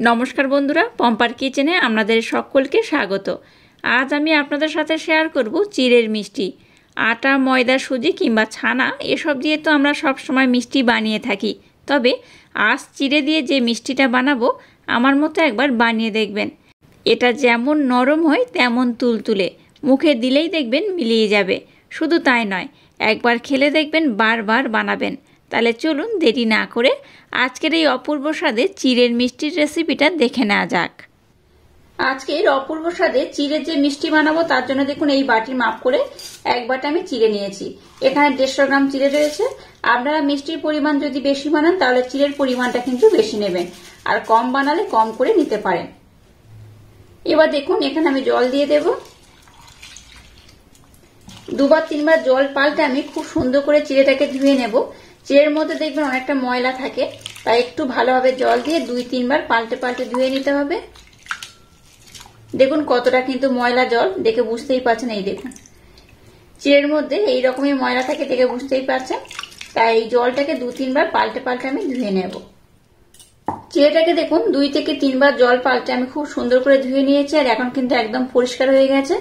নমস্কার বন্ধুরা, পম্পার কিচেনে আপনাদের সকলকে স্বাগত। আজ আমি আপনাদের সাথে শেয়ার করব চিড়ের মিষ্টি। আটা, ময়দা, সুজি কিংবা ছানা এসব দিয়ে তো আমরা সব সময় মিষ্টি বানিয়ে থাকি, তবে আজ চিড়ে দিয়ে যে মিষ্টিটা বানাবো আমার মতো একবার বানিয়ে দেখবেন। এটা যেমন নরম হয় তেমন তুলতুলে, মুখে দিলেই দেখবেন মিলিয়ে যাবে। শুধু তাই নয়, একবার খেলে দেখবেন বারবার বানাবেন। তাহলে চলুন দেরি না করে আজকের এই অপূর্ব স্বাদে চিড়ের মিষ্টির রেসিপিটা দেখে নেওয়া যাক। আজকের অপূর্ব স্বাদে চিড়ের যে মিষ্টি বানাবো তার জন্য দেখুন এই বাটির মাপ করে এক বাটি আমি চিড়ে নিয়েছি। এখানে 150 গ্রাম চিড়ে রয়েছে। আপনারা মিষ্টির পরিমাণ যদি বেশি বানান তাহলে চিড়ের পরিমাণটা কিন্তু বেশি নেবেন, আর কম বানালে কম করে নিতে পারেন। এবার দেখুন এখানে আমি জল দিয়ে দেব। দুবার তিনবার জল পাল্টে আমি খুব সুন্দর করে চিড়েটাকে ধুয়ে নেব। চিড়ের মধ্যে দেখবেন অনেকটা ময়লা থাকে, তাই একটু ভালোভাবে জল দিয়ে 2-3 বার পাল্টে পাল্টে ধুয়ে নিতে হবে। দেখুন কতটা কিন্তু ময়লা জল, দেখে বুঝতেই পারছেন। এই দেখুন চিড়ের মধ্যে এই রকমই ময়লা থাকে, দেখে বুঝতেই পারছেন। তাই এই জলটাকে 2-3 বার পাল্টে পাল্টে আমি ধুয়ে নেব। চিড়েটাকে দেখুন 2 থেকে 3 বার জল পাল্টে আমি খুব সুন্দর করে ধুয়ে নিয়েছি, আর এখন কিন্তু একদম পরিষ্কার হয়ে গেছে।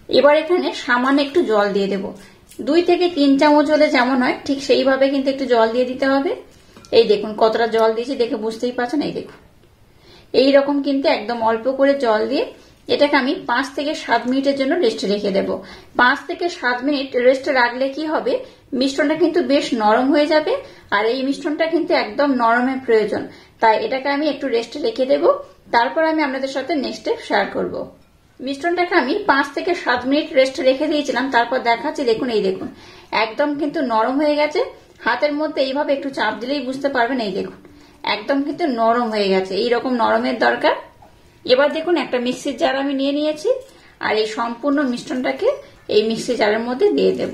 এবার এখানে সামান্য একটু জল দিয়ে দেব। 2 থেকে 3 চামচ হলে যেমন হয় ঠিক সেইভাবে কিন্তু একটু জল দিয়ে দিতে হবে। এই দেখুন কতটা জল দিয়েছি, দেখে বুঝতেই পারছেন। এই দেখুন এই রকম কিন্তু একদম অল্প করে জল দিয়ে এটাকে আমি 5 থেকে 7 মিনিটের জন্য রেস্টে রেখে দেব। 5 থেকে 7 মিনিট রেস্টে রাখলে কি হবে, মিশ্রণটা কিন্তু বেশ নরম হয়ে যাবে, আর এই মিশ্রণটা কিন্তু একদম নরমের প্রয়োজন। তাই এটাকে আমি একটু রেস্টে রেখে দেব, তারপর আমি আপনাদের সাথে নেক্সট স্টেপ শেয়ার করব। মিশ্রণটাকে আমি 5 থেকে 7 মিনিট রেস্টে রেখে দিয়েছিলাম, তারপর দেখাচ্ছি। দেখুন এই দেখুন একদম কিন্তু নরম হয়ে গেছে। হাতের মধ্যে এইভাবে একটু চাপ দিলেই বুঝতে পারবেন। এই দেখুন একদম কিন্তু নরম হয়ে গেছে, এইরকম নরমের দরকার। এবার দেখুন একটা মিক্সির জার আমি নিয়ে নিয়েছি, আর এই সম্পূর্ণ মিশ্রণটাকে এই মিক্সির জারের মধ্যে দিয়ে দেব।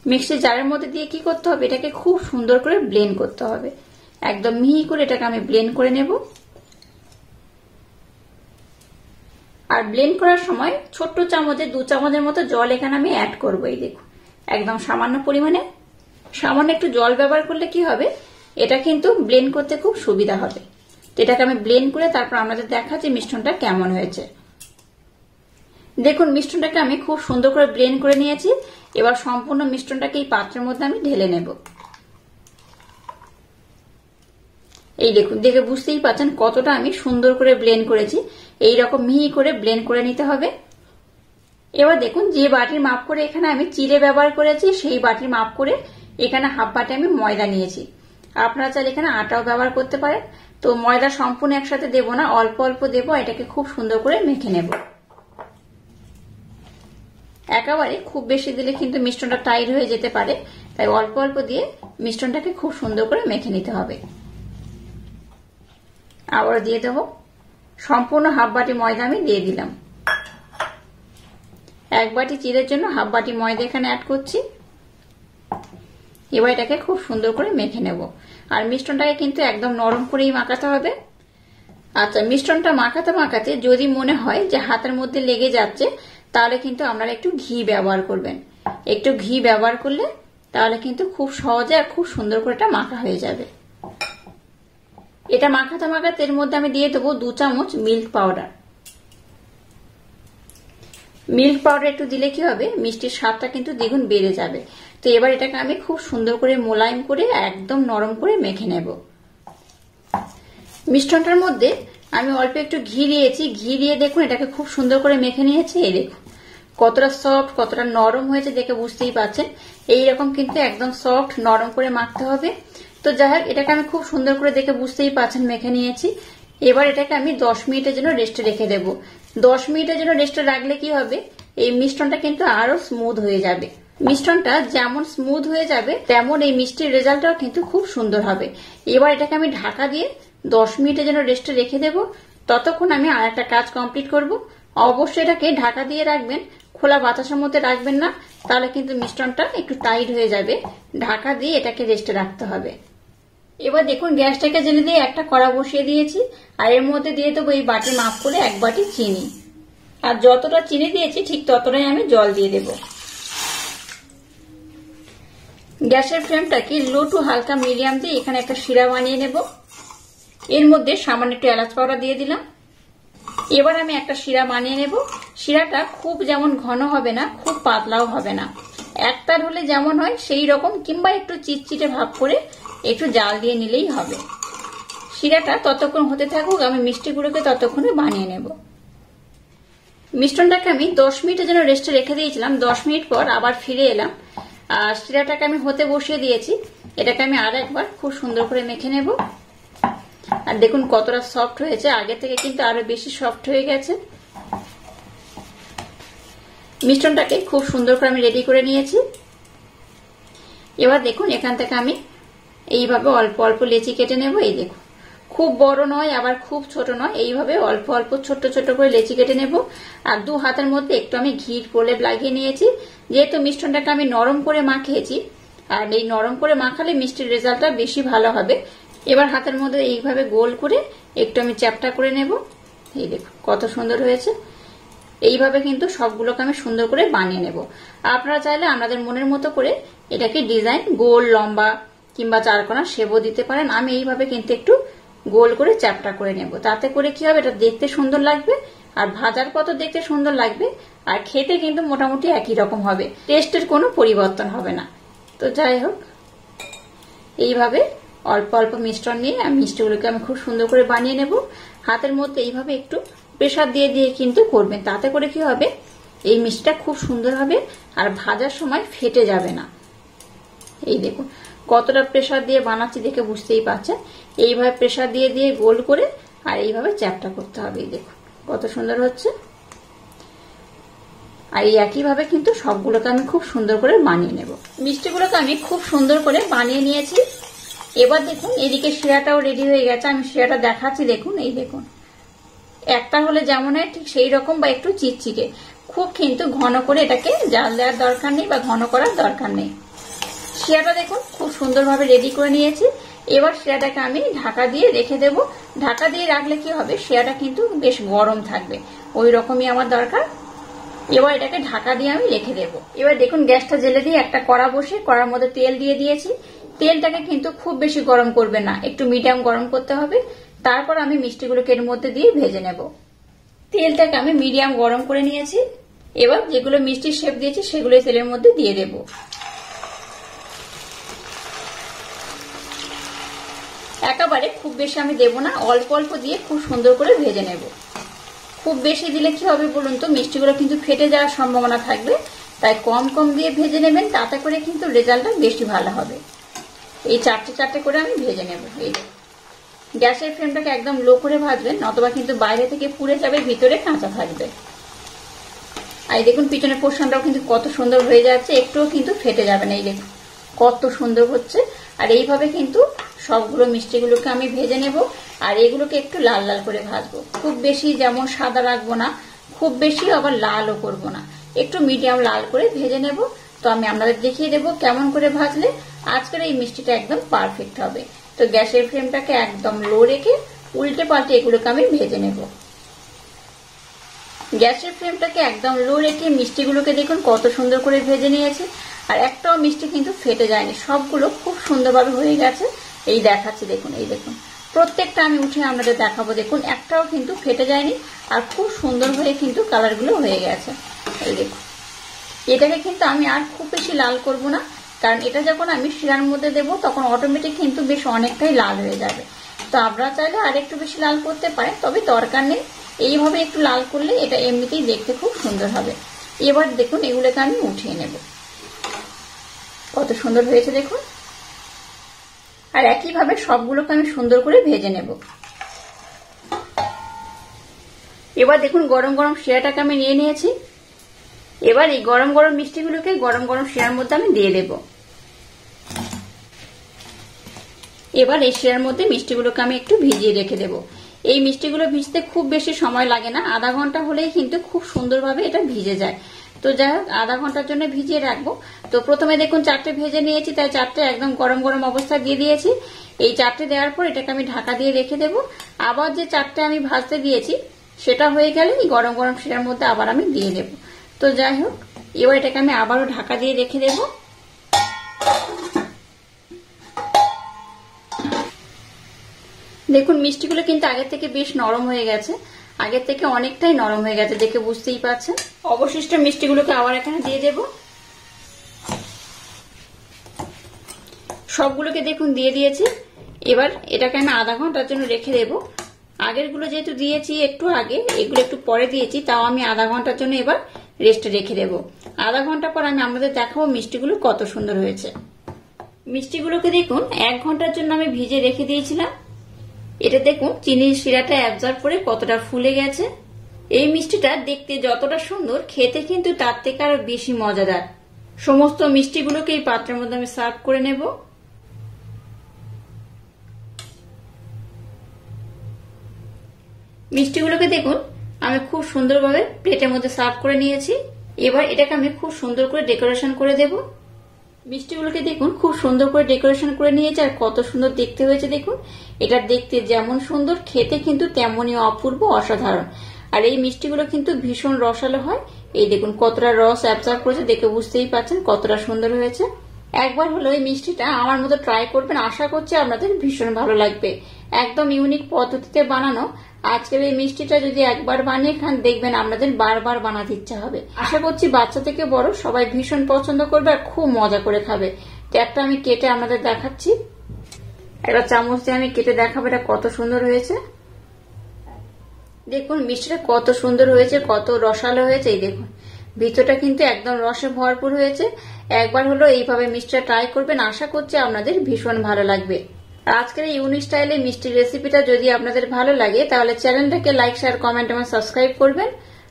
মিক্সির জারের মধ্যে দিয়ে কি করতে হবে, এটাকে খুব সুন্দর করে ব্লেন্ড করতে হবে। একদম মিহি করে এটাকে আমি ব্লেন্ড করে নেব। আর ব্লেন্ড করার সময় ছোট্ট চামচে 2 চামচের মতো জল এখানে আমি অ্যাড করবো। এই দেখুন একদম সামান্য পরিমাণে, সামান্য একটু জল ব্যবহার করলে কি হবে, এটা কিন্তু ব্লেন্ড করতে খুব সুবিধা হবে। তো এটাকে আমি ব্লেন্ড করে তারপর আপনাদের দেখাচ্ছি মিশ্রণটা কেমন হয়েছে। দেখুন মিশ্রণটাকে আমি খুব সুন্দর করে ব্লেন্ড করে নিয়েছি। এবার সম্পূর্ণ মিশ্রণটাকে এই পাত্রের মধ্যে আমি ঢেলে নেব। এই দেখুন দেখে বুঝতেই পারছেন কতটা আমি সুন্দর করে ব্লেন্ড করেছি। এই রকম মিহি করে ব্লেন্ড করে নিতে হবে। এবার দেখুন যে বাটির মাপ করে এখানে আমি চিড়ে ব্যবহার করেছি সেই বাটির মাপ করে এখানে হাফ বাটি আমি ময়দা নিয়েছি। আপনারা চাইলে এখানে আটাও ব্যবহার করতে পারেন। তো ময়দা সম্পূর্ণ একসাথে দেব না, অল্প অল্প দেব। এটাকে খুব সুন্দর করে মেখে নেব। একেবারে খুব বেশি দিলে কিন্তু মিশ্রণটা টাইট হয়ে যেতে পারে, তাই অল্প অল্প দিয়ে মিশ্রণটাকে খুব সুন্দর করে মেখে নিতে হবে। আবার দিয়ে দেব সম্পূর্ণ হাফ বাটি ময়দা আমি দিয়ে দিলাম। এক বাটি চিড়ের জন্য হাফ বাটি ময়দা এখানে অ্যাড করছি। এবার এটাকে খুব সুন্দর করে মেখে নেব। আর মিশ্রণটাকে কিন্তু একদম নরম করেই মাখাতে হবে। আচ্ছা, মিশ্রণটা মাখাতে মাখাতে যদি মনে হয় যে হাতের মধ্যে লেগে যাচ্ছে, তাহলে কিন্তু আপনারা একটু ঘি ব্যবহার করবেন। একটু ঘি ব্যবহার করলে তাহলে কিন্তু খুব সহজে আর খুব সুন্দর করে এটা মাখা হয়ে যাবে। এটা মাখাতে মাখাতে এর মধ্যে আমি দিয়ে দেবো 2 চামচ মিল্ক পাউডার। মিল্ক পাউডার একটু দিলে কি হবে, মিষ্টির স্বাদটা কিন্তু দ্বিগুণ বেড়ে যাবে। তো এবার এটাকে আমি খুব সুন্দর করে মোলায়েম করে একদম নরম করে মেখে নেব। মিশ্রণটার মধ্যে আমি অল্প একটু ঘি দিয়েছি। ঘি দিয়ে দেখুন এটাকে খুব সুন্দর করে মেখে নিয়েছি। এই দেখুন কতটা সফট, কতটা নরম হয়েছে, দেখে বুঝতেই পারছেন। এইরকম কিন্তু একদম সফট নরম করে মাখতে হবে। তো যাই হোক, এটাকে আমি খুব সুন্দর করে দেখে বুঝতেই পারছেন মেখে নিয়েছি। এবার এটাকে আমি 10 মিনিটের জন্য রেস্টে রেখে দেব। 10 মিনিটের জন্য রেস্টে রাখলে কি হবে, এই মিশ্রণটা কিন্তু আরো স্মুথ হয়ে যাবে। মিশ্রণটা যেমন স্মুথ হয়ে যাবে তেমন এই মিষ্টির রেজাল্টটাও কিন্তু খুব সুন্দর হবে। এবার এটাকে আমি ঢাকা দিয়ে 10 মিনিটের জন্য রেস্টে রেখে দেব। ততক্ষণ আমি আর একটা কাজ কমপ্লিট করব। অবশ্যই এটাকে ঢাকা দিয়ে রাখবেন, খোলা বাতাসের মধ্যে রাখবেন না, তাহলে কিন্তু মিশ্রণটা একটু টাইট হয়ে যাবে। ঢাকা দিয়ে এটাকে রেস্টে রাখতে হবে। এবার দেখুন গ্যাসটাকে জ্বেলে দিয়ে একটা কড়া বসিয়ে দিয়েছি, আর এর মধ্যে দিয়ে দেবো এই বাটি মাপ করে 1 বাটি চিনি। আর যতটা চিনি দিয়েছি ঠিক ততটাই আমি জল দিয়ে দেব। গ্যাসের ফ্লেমটাকে লো টু হালকা মিডিয়াম দিয়ে এখানে একটা শিরা বানিয়ে নেব। এর মধ্যে সামান্য একটু এলাচ পাউডার দিয়ে দিলাম। এবার আমি একটা শিরা বানিয়ে নেব। শিরাটা খুব যেমন ঘন হবে না, খুব পাতলাও হবে না, একতার হলে যেমন হয় সেই রকম, কিংবা একটু চিটচিটে ভাব করে একটু জাল দিয়ে নিলেই হবে। শিরাটা ততক্ষণ হতে থাকুক, আমি মিষ্টিগুলোকে ততক্ষণে বানিয়ে নেব। মিষ্টনটাকে আমি 10 মিনিটের জন্য রেস্টে রেখে দিয়েছিলাম। 10 মিনিট পর আবার ফিরে এলাম, আর শিরাটাকে আমি হতে বসিয়ে দিয়েছি। এটাকে আমি আর একবার খুব সুন্দর করে মেখে নেব। আর দেখুন কতটা সফট হয়েছে, আগে থেকে কিন্তু আরো বেশি সফট হয়ে গেছে। মিষ্টনটাকে খুব সুন্দর করে আমি রেডি করে নিয়েছি। এবার দেখুন এখান থেকে আমি এইভাবে অল্প অল্প লেচি কেটে নেব। এই দেখুন, খুব বড় নয় আবার খুব ছোট নয়, এইভাবে অল্প অল্প ছোট ছোট করে লেচি কেটে নেব। আর 2 হাতের মধ্যে একটু আমি ঘির প্রলেপ লাগিয়ে নিয়েছি, যেহেতু মিষ্টনটাকে আমি নরম করে মাখিয়েছি, আর এই নরম করে মাখালে মিষ্টির রেজাল্টটা বেশি ভালো হবে। এবার হাতের মধ্যে এইভাবে গোল করে একটু আমি চ্যাপটা করে নেব। এই দেখুন কত সুন্দর হয়েছে। এইভাবে কিন্তু সবগুলোকে আমি সুন্দর করে বানিয়ে নেব। আপনারা চাইলে আপনাদের মনের মতো করে এটাকে ডিজাইন গোল, লম্বা কিংবা চারকোনা শেপও দিতে পারেন। আমি এইভাবে কিন্তু একটু গোল করে চ্যাপটা করে নেব। তাতে করে কি হবে, এটা দেখতে সুন্দর লাগবে, আর ভাজার কত দেখতে সুন্দর লাগবে, আর খেতে কিন্তু মোটামুটি একই রকম হবে, টেস্টের কোনো পরিবর্তন হবে না। তো যাই হোক, এইভাবে অল্প অল্প মিশ্রণ নিয়ে মিষ্টিগুলোকে আমি খুব সুন্দর করে বানিয়ে নেব। হাতের মধ্যে এইভাবে একটু প্রেসার দিয়ে দিয়ে কিন্তু করবেন, তাতে করে কি হবে, এই মিষ্টিটা খুব সুন্দর হবে আর ভাজার সময় ফেটে যাবে না। এই দেখুন কতটা প্রেসার দিয়ে বানাচ্ছি দেখে বুঝতেই পারছেন। এইভাবে প্রেসার দিয়ে দিয়ে গোল করে আর এইভাবে চ্যাপটা করতে হবে। এই দেখুন কত সুন্দর হচ্ছে। আর এই একইভাবে কিন্তু সবগুলোকে আমি খুব সুন্দর করে বানিয়ে নেব। মিষ্টিগুলোকে আমি খুব সুন্দর করে বানিয়ে নিয়েছি। এবার দেখুন এদিকে শিরাটাও রেডি হয়ে গেছে। আমি শিরাটা দেখাচ্ছি, দেখুন এই দেখুন, একটা হলে যেমন হয় ঠিক সেই রকম বা একটু চিটচিটে, খুব কিন্তু ঘন করে এটাকে জাল দেওয়ার দরকার নেই বা ঘন করার দরকার নেই। শিরাটা দেখুন খুব সুন্দরভাবে রেডি করে নিয়েছি। এবার শিরাটাকে আমি ঢাকা দিয়ে রেখে দেব। ঢাকা দিয়ে রাখলে কি হবে, শিরাটা কিন্তু বেশ গরম থাকবে, ওই রকমই আমার দরকার। এবার এটাকে ঢাকা দিয়ে আমি রেখে দেব। এবার দেখুন গ্যাসটা জেলে দিয়ে একটা কড়া বসে কড়ার মধ্যে তেল দিয়ে দিয়েছি। তেলটাকে কিন্তু খুব বেশি গরম করবে না, একটু মিডিয়াম গরম করতে হবে। তারপর আমি মিষ্টিগুলোকে এর মধ্যে দিয়ে ভেজে নেব। তেলটাকে আমি মিডিয়াম গরম করে নিয়েছি। এবার যেগুলো মিষ্টির শেপ দিয়েছি সেগুলো তেলের মধ্যে দিয়ে দেব। একেবারে খুব বেশি আমি দেব না, অল্প অল্প দিয়ে খুব সুন্দর করে ভেজে নেব। খুব বেশি দিলে কি হবে বলুন তো, মিষ্টিগুলো কিন্তু ফেটে যাওয়ার সম্ভাবনা থাকবে, তাই কম কম দিয়ে ভেজে নেবেন, তাতে করে কিন্তু রেজাল্টটা বেশি ভালো হবে। এই চারটে চারটে করে আমি ভেজে নেব। এই গ্যাসের ফ্লেমটাকে একদম লো করে ভাজবেন, নতবা কিন্তু বাইরে থেকে পুড়ে যাবে, ভিতরে কাঁচা থাকবে। আর দেখুন পিছনের পোর্শনটাও কিন্তু কত সুন্দর হয়ে যাচ্ছে, একটুও কিন্তু ফেটে যাবে না। এই দেখুন কত সুন্দর হচ্ছে। আর এইভাবে কিন্তু সবগুলো মিষ্টিগুলোকে আমি ভেজে নেব। আর এগুলোকে একটু লাল লাল করে ভাজবো, খুব বেশি যেমন সাদা রাখবো না, খুব বেশি আবার লালও করবো না, একটু মিডিয়াম লাল করে ভেজে নেব। তো আমি আপনাদের দেখিয়ে দেবো কেমন করে ভাজলে আজকের এই মিষ্টিটা একদম পারফেক্ট হবে। তো গ্যাসের ফ্লেমটাকে একদম লো রেখে উল্টে পাল্টে এগুলোকে আমি ভেজে নেব। গ্যাসের ফ্লেমটাকে একদম লো রেখে মিষ্টিগুলোকে দেখুন কত সুন্দর করে ভেজে নিয়েছি। আর একটাও মিষ্টি কিন্তু ফেটে যায়নি, সবগুলো খুব সুন্দরভাবে হয়ে গেছে। এই দেখাচ্ছি দেখুন, এই দেখুন প্রত্যেকটা আমি উঠে আপনাদের দেখাবো। দেখুন একটাও কিন্তু ফেটে যায়নি, আর খুব সুন্দর হয়ে কিন্তু কালারগুলো হয়ে গেছে। এই দেখুন এটাকে কিন্তু আমি আর খুব বেশি লাল করব না, কারণ এটা যখন আমি শিরার মধ্যে দেবো তখন অটোমেটিক কিন্তু বেশ অনেকটাই লাল হয়ে যাবে। তো আপনারা চাইলে আর একটু বেশি লাল করতে পারেন, তবে দরকার নেই। এইভাবে একটু লাল করলে এটা এমনিতেই দেখতে খুব সুন্দর হবে। এবার দেখুন এগুলোকে আমি উঠিয়ে নেব, কত সুন্দর হয়েছে দেখুন। আর একইভাবে সবগুলোকে আমি সুন্দর করে ভেজে নেব। এবার দেখুন গরম গরম শিরাটাকে আমি নিয়ে নিয়েছি। এবার এই গরম গরম মিষ্টিগুলোকে গরম গরম শিরার মধ্যে আমি দিয়ে দেব। এবার এই শিরার মধ্যে মিষ্টিগুলোকে আমি একটু ভিজিয়ে রেখে দেব। এই মিষ্টিগুলো ভিজতে খুব বেশি সময় লাগে না, আধা ঘন্টা হলেই কিন্তু খুব সুন্দরভাবে এটা ভিজে যায়। তো যাই হোক আধা ঘন্টার জন্য ভিজিয়ে রাখবো। তো প্রথমে দেখুন চারটে ভেজে নিয়েছি, তাই চারটে একদম গরম গরম অবস্থায় দিয়ে দিয়েছি। এই চারটে দেওয়ার পর এটাকে আমি ঢাকা দিয়ে রেখে দেব। আবার যে চারটে আমি ভাজতে দিয়েছি সেটা হয়ে গেলে এই গরম গরম শিরার মধ্যে আবার আমি দিয়ে দেব। তো যাই হোক এবার এটাকে আমি আবারও ঢাকা দিয়ে রেখে দেব। দেখুন মিষ্টিগুলো কিন্তু আগের থেকে বেশ নরম হয়ে গেছে, আগের থেকে অনেকটাই নরম হয়ে গেছে, দেখে বুঝতেই পারছেন। অবশিষ্ট মিষ্টিগুলোকে আবার এখানে দিয়ে দেব। সবগুলোকে দেখুন দিয়ে দিয়েছি। এবার এটাকে আমি আধা ঘন্টার জন্য রেখে দেব। আগের গুলো যেহেতু দিয়েছি একটু আগে, এগুলো একটু পরে দিয়েছি, তাও আমি আধা ঘন্টার জন্য এবার রেস্টে রেখে দেব। আধা ঘন্টা পর আমি আপনাদের দেখাবো মিষ্টিগুলো কত সুন্দর হয়েছে। মিষ্টিগুলোকে দেখুন 1 ঘন্টার জন্য আমি ভিজে রেখে দিয়েছিলাম। এটা দেখুন চিনির শিরাটা অ্যাবজর্ব করে কতটা ফুলে গেছে। এই মিষ্টিটা দেখতে যতটা সুন্দর, খেতে কিন্তু তার থেকে আরো বেশি মজাদার। সমস্ত মিষ্টিগুলোকে এই পাত্রের মধ্যে আমি সার্ভ করে নেব। মিষ্টিগুলোকে দেখুন আমি খুব সুন্দরভাবে প্লেটের মধ্যে সার্ভ করে নিয়েছি। এবার এটাকে আমি খুব সুন্দর করে ডেকোরেশন করে দেব। মিষ্টিগুলোকে দেখুন খুব সুন্দর করে ডেকোরেশন করে নিয়েছে, আর কত সুন্দর দেখতে হয়েছে দেখুন। এটা দেখতে যেমন সুন্দর, খেতে কিন্তু তেমনই অপূর্ব, অসাধারণ। আর এই মিষ্টিগুলো কিন্তু ভীষণ রসালো হয়। এই দেখুন কতটা রস অ্যাবজর্ব করেছে, দেখে বুঝতেই পারছেন কতটা সুন্দর হয়েছে। একবার হলো এই মিষ্টিটা আমার মতো ট্রাই করবেন, আশা করছি আপনাদের ভীষণ ভালো লাগবে। একদম ইউনিক পদ্ধতিতে বানানো আজকের এই মিষ্টিটা যদি একবার বানিয়ে খান, দেখবেন আপনাদের বারবার বানাতে ইচ্ছা হবে। আশা করছি বাচ্চা থেকে বড় সবাই ভীষণ পছন্দ করবে আর খুব মজা করে খাবে। তো একটা আমি কেটে আপনাদের দেখাচ্ছি, একটা চামচ দিয়ে আমি কেটে দেখাবো এটা কত সুন্দর হয়েছে। দেখুন মিষ্টিটা কত সুন্দর হয়েছে, কত রসালো হয়েছে। এই দেখুন ভিতরটা কিন্তু একদম রসে ভরপুর হয়েছে। একবার হলো এইভাবে মিষ্টিটা ট্রাই করবেন, আশা করছি আপনাদের ভীষণ ভালো লাগবে। আজকের এই ইউনিক স্টাইলে মিষ্টির রেসিপিটা যদি আপনাদের ভালো লাগে, তাহলে চ্যানেলটাকে লাইক, শেয়ার, কমেন্ট এবং সাবস্ক্রাইব করবেন,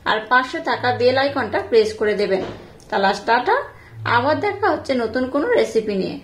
আর পাশে থাকা বেল আইকনটা প্রেস করে দেবেন। তাহলে টাটা, আবার দেখা হচ্ছে নতুন কোনো রেসিপি নিয়ে।